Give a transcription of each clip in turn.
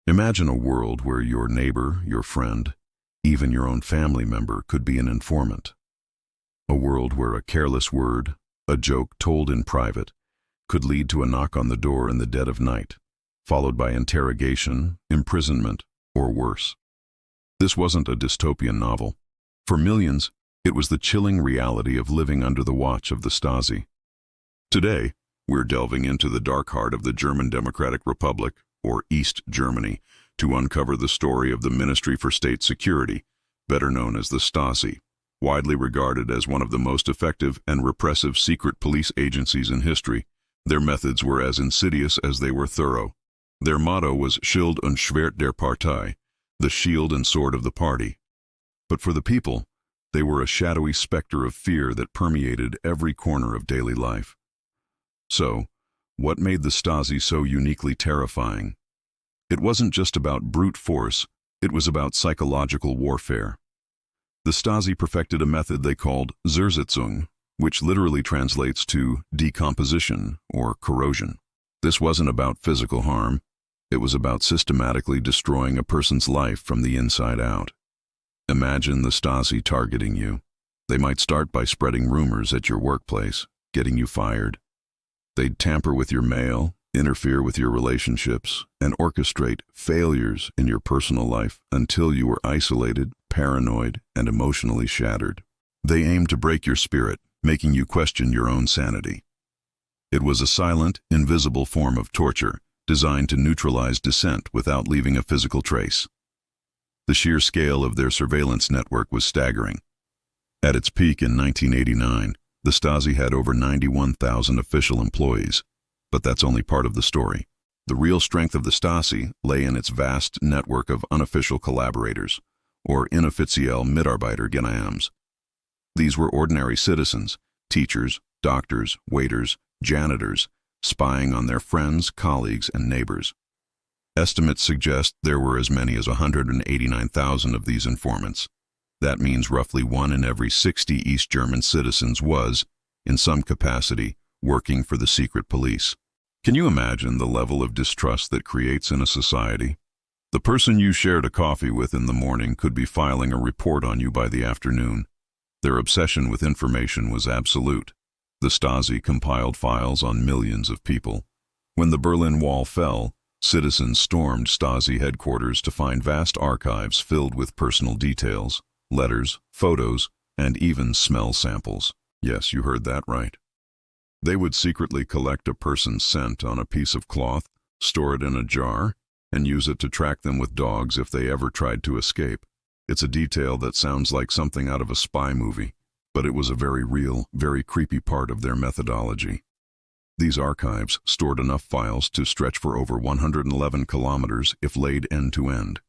Imagine a world where your neighbor, your friend, even your own family member could be an informant. A world where a careless word, a joke told in private, could lead to a knock on the door in the dead of night, followed by interrogation, imprisonment, or worse. This wasn't a dystopian novel. For millions, it was the chilling reality of living under the watch of the Stasi. Today, we're delving into the dark heart of the German Democratic Republic, or East Germany, to uncover the story of the Ministry for State Security, better known as the Stasi, widely regarded as one of the most effective and repressive secret police agencies in history. Their methods were as insidious as they were thorough. Their motto was Schild und Schwert der Partei, the shield and sword of the party. But for the people, they were a shadowy specter of fear that permeated every corner of daily life. So, what made the Stasi so uniquely terrifying? It wasn't just about brute force, it was about psychological warfare. The Stasi perfected a method they called Zersetzung, which literally translates to decomposition or corrosion. This wasn't about physical harm, it was about systematically destroying a person's life from the inside out. Imagine the Stasi targeting you. They might start by spreading rumors at your workplace, getting you fired. They'd tamper with your mail, interfere with your relationships, and orchestrate failures in your personal life until you were isolated, paranoid, and emotionally shattered. They aimed to break your spirit, making you question your own sanity. It was a silent, invisible form of torture, designed to neutralize dissent without leaving a physical trace. The sheer scale of their surveillance network was staggering. At its peak in 1989, the Stasi had over 91,000 official employees, but that's only part of the story. The real strength of the Stasi lay in its vast network of unofficial collaborators, or inoffiziell Mitarbeitergeheimnis. These were ordinary citizens, teachers, doctors, waiters, janitors, spying on their friends, colleagues, and neighbors. Estimates suggest there were as many as 189,000 of these informants. That means roughly 1 in every 60 East German citizens was, in some capacity, working for the secret police. Can you imagine the level of distrust that creates in a society? The person you shared a coffee with in the morning could be filing a report on you by the afternoon. Their obsession with information was absolute. The Stasi compiled files on millions of people. When the Berlin Wall fell, citizens stormed Stasi headquarters to find vast archives filled with personal details, letters, photos, and even smell samples. Yes, you heard that right. They would secretly collect a person's scent on a piece of cloth, store it in a jar, and use it to track them with dogs if they ever tried to escape. It's a detail that sounds like something out of a spy movie, but it was a very real, very creepy part of their methodology. These archives stored enough files to stretch for over 111 kilometers if laid end to end.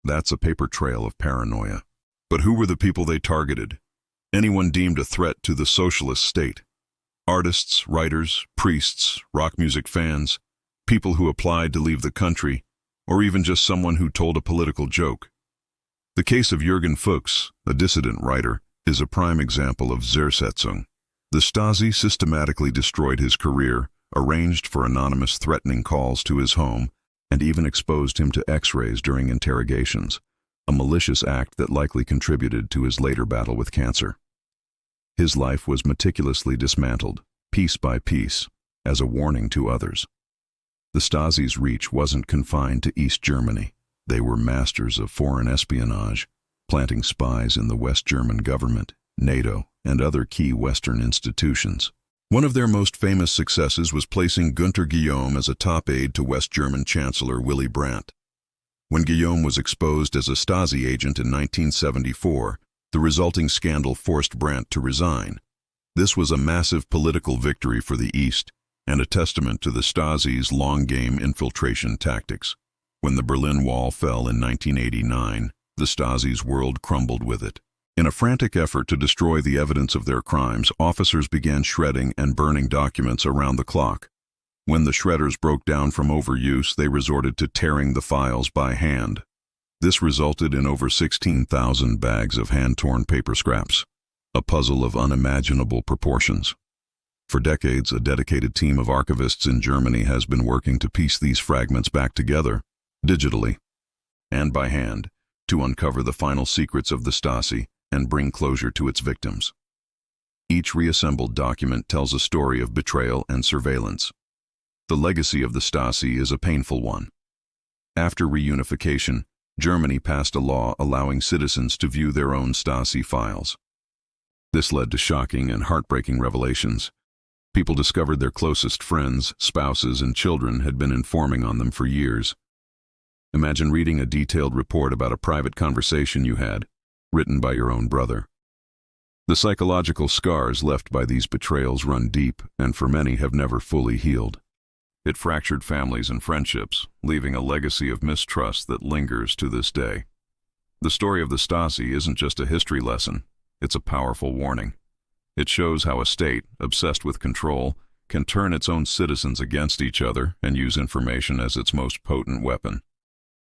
That's a paper trail of paranoia. But who were the people they targeted? Anyone deemed a threat to the socialist state. Artists, writers, priests, rock music fans, people who applied to leave the country, or even just someone who told a political joke. The case of Jürgen Fuchs, a dissident writer, is a prime example of Zersetzung. The Stasi systematically destroyed his career, arranged for anonymous threatening calls to his home, and even exposed him to X-rays during interrogations, a malicious act that likely contributed to his later battle with cancer. His life was meticulously dismantled, piece by piece, as a warning to others. The Stasi's reach wasn't confined to East Germany. They were masters of foreign espionage, planting spies in the West German government, NATO, and other key Western institutions. One of their most famous successes was placing Günther Guillaume as a top aide to West German Chancellor Willy Brandt. When Guillaume was exposed as a Stasi agent in 1974, the resulting scandal forced Brandt to resign. This was a massive political victory for the East and a testament to the Stasi's long-game infiltration tactics. When the Berlin Wall fell in 1989, the Stasi's world crumbled with it. In a frantic effort to destroy the evidence of their crimes, officers began shredding and burning documents around the clock. When the shredders broke down from overuse, they resorted to tearing the files by hand. This resulted in over 16,000 bags of hand-torn paper scraps, a puzzle of unimaginable proportions. For decades, a dedicated team of archivists in Germany has been working to piece these fragments back together. digitally, and by hand, to uncover the final secrets of the Stasi and bring closure to its victims. Each reassembled document tells a story of betrayal and surveillance. The legacy of the Stasi is a painful one. After reunification, Germany passed a law allowing citizens to view their own Stasi files. This led to shocking and heartbreaking revelations. People discovered their closest friends, spouses, and children had been informing on them for years. Imagine reading a detailed report about a private conversation you had, written by your own brother. The psychological scars left by these betrayals run deep and for many have never fully healed. It fractured families and friendships, leaving a legacy of mistrust that lingers to this day. The story of the Stasi isn't just a history lesson, it's a powerful warning. It shows how a state, obsessed with control, can turn its own citizens against each other and use information as its most potent weapon.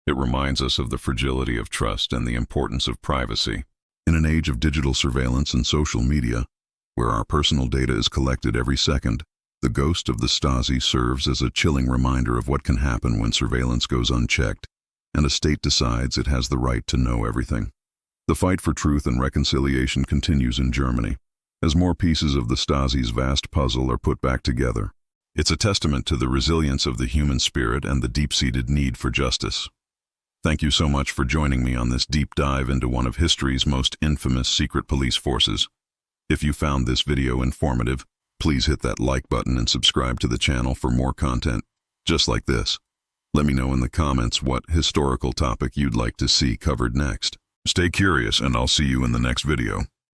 It reminds us of the fragility of trust and the importance of privacy. In an age of digital surveillance and social media, where our personal data is collected every second, the ghost of the Stasi serves as a chilling reminder of what can happen when surveillance goes unchecked and a state decides it has the right to know everything. The fight for truth and reconciliation continues in Germany, as more pieces of the Stasi's vast puzzle are put back together. It's a testament to the resilience of the human spirit and the deep-seated need for justice. Thank you so much for joining me on this deep dive into one of history's most infamous secret police forces. If you found this video informative, please hit that like button and subscribe to the channel for more content just like this. Let me know in the comments what historical topic you'd like to see covered next. Stay curious and I'll see you in the next video.